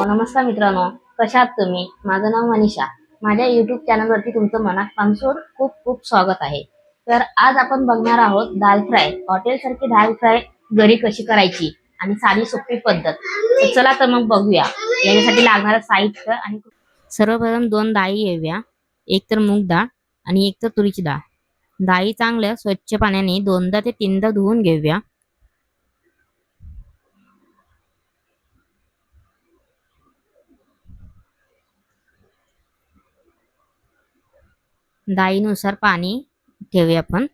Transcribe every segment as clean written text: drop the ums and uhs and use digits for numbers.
नमस्कार मित्रांनो, कशा आहात तुम्ही? माझं नाव मनीषा. माझ्या YouTube चॅनलवरती तुमचं मनापासून खूप खूप स्वागत आहे. तर आज आपण बघणार आहोत दाल फ्राय. हॉटेलसारखी दाल फ्राय घरी कशी करायची आणि साधी सोपी पद्धत. तर चला तर मग बघूया. याच्यासाठी लागणारं साहित्य आणि सर्वप्रथम 2 डाळी घ्याव्या. एक तर मूग डाळ आणि एक तर तुरीची डाळ. डाळी चांगल्या स्वच्छ पाण्याने 2दा ते 3दा धुवून घ्याव्या. डाळीनुसार पाणी ठेवूया आपण.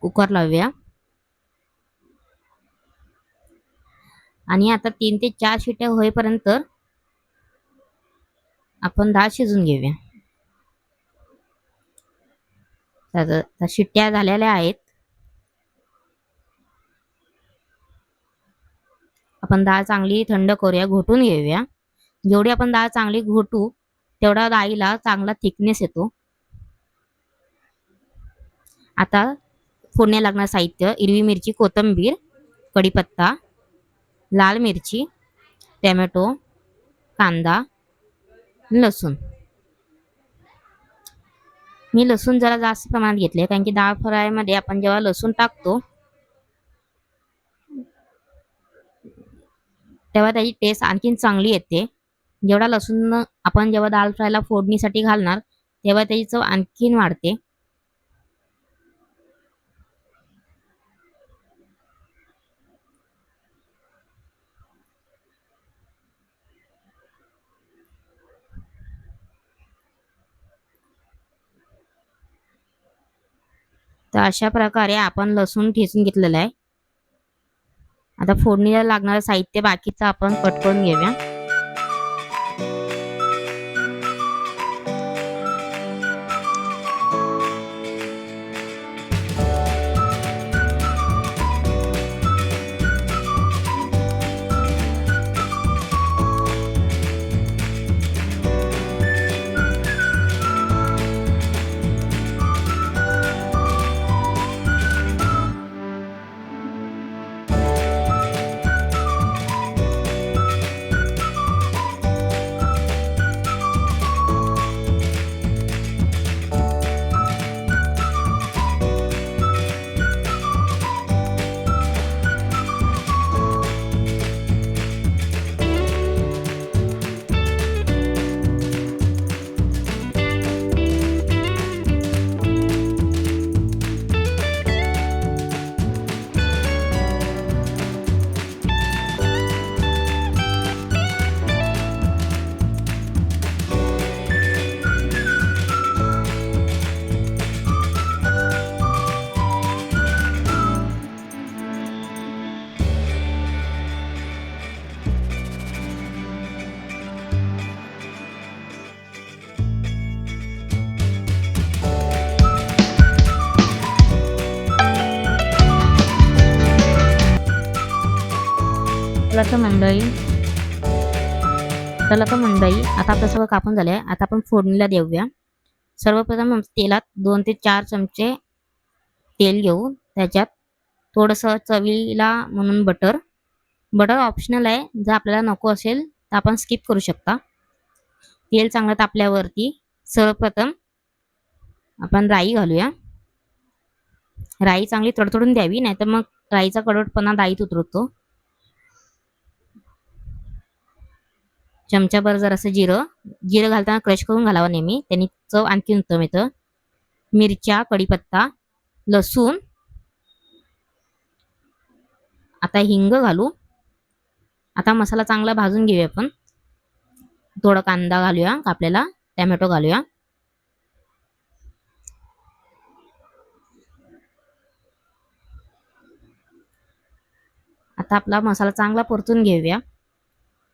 कुकर लावूया आणि आता 3 ते 4 शिट्ट्या होईपर्यंत आपण डाळ शिजून घेऊया. तर शिट्ट्या झालेल्या आहेत. आपण डाळ चांगली थंड करूया, घोटून घेऊया. जेवढी आपण डाळ चांगली घोटू तेवढा डाळीला चांगला थिकनेस येतो. आता फोडणी लागणार साहित्य: हिरवी मिरची, कोथिंबीर, कढीपत्ता, लाल मिरची, टोमॅटो, कांदा, लसूण. मी लसूण जरा जास्त प्रमाणात घेतले कारण की डाळ फ्राय मध्ये आपण जेव्हा लसूण टाकतो तेव्हा त्याची टेस्ट आणखीन चांगली येते. जेवढा लसूण आपण जेव्हा दाल फ्रायला फोडणीसाठी घालणार तेव्हा त्याची चव आणखीन वाढते. तर अशा प्रकारे आपण लसूण ठेचून घेतलेला आहे. आता फोडणीला लागणारं साहित्य बाकीचं आपण कट करून घेऊया. चला तर मंडळी, आता आपलं सगळं कापून झालंय. आता आपण फोडणीला देऊया. सर्वप्रथम तेलात 2 ते 4 चमचे तेल घेऊ. त्याच्यात थोडंसं चवीला म्हणून बटर. बटर ऑप्शनल आहे, जर आपल्याला नको असेल तर आपण स्किप करू शकता. तेल चांगलं तापल्यावरती सर्वप्रथम आपण राई घालूया. राई चांगली तडतडून द्यावी, नाहीतर मग राईचा कडवटपणा डाळीत उतरतो. चमचाभर जरासं जिरं घालताना क्रश करून घालावं नेहमी, त्यांनी चव आणखी उत्तम येतं. मिरच्या, कढीपत्ता, लसूण. आता हिंग घालू. आता मसाला चांगला भाजून घेऊया आपण. थोडा कांदा घालूया कापलेला, टोमॅटो घालूया. आता आपला मसाला चांगला परतून घेऊया.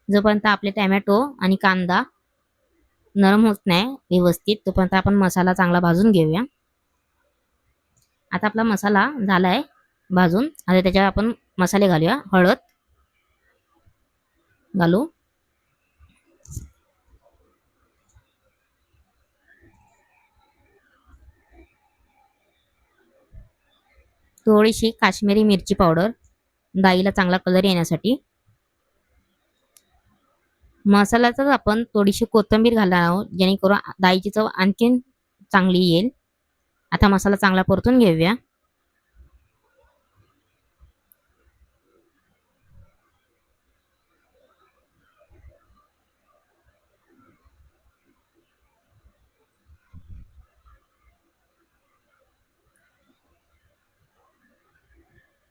जोपर्यंत आपले टोमॅटो आणि कांदा नरम होत नाही व्यवस्थित तोपर्यंत आपण मसाला चांगला भाजून घेऊया. आता आपला मसाला झालाय भाजून. आता त्याच्यावर आपण मसाले घालूया. हळद घालू. थोडीशी काश्मीरी मिरची पावडर, डाळीला चांगला कलर येण्यासाठी. मसाल्यातच आपण थोडीशी कोथिंबीर घालणार आहोत, जेणेकरून डाळीची चव आणखीन चांगली येईल. आता मसाला चांगला परतून घेऊया.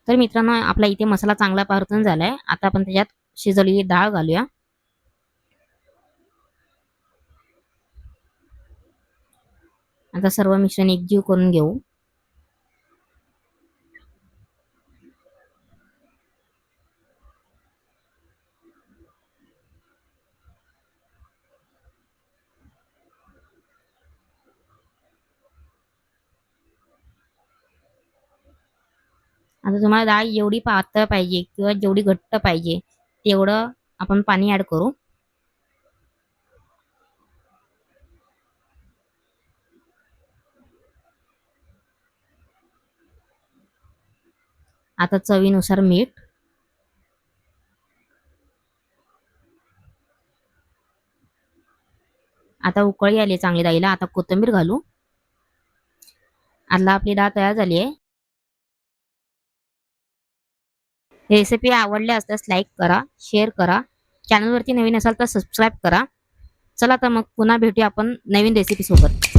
तर मित्रांनो, आपला इथे मसाला चांगला परतून झालाय. आता आपण त्याच्यात शिजवलेली डाळ घालूया. आता सर्व मिश्रण एकजीव करून घेऊ. आता तुम्हाला डाळ जेवढी पातळ पाहिजे किंवा जेवढी घट्ट पाहिजे तेवढं आपण पाणी ऍड करू. आता चवीनुसार मीठ. आता उकळी आली चांगली डाळीला. आता कोथिंबीर घालू. आता आपली डाळ तयार झाली आहे. रेसिपी आवडली असल्यास लाईक करा, शेअर करा. चॅनलवरती नवीन असाल तर सबस्क्राईब करा. चला तर मग पुन्हा भेटूया आपण नवीन रेसिपी सोबत.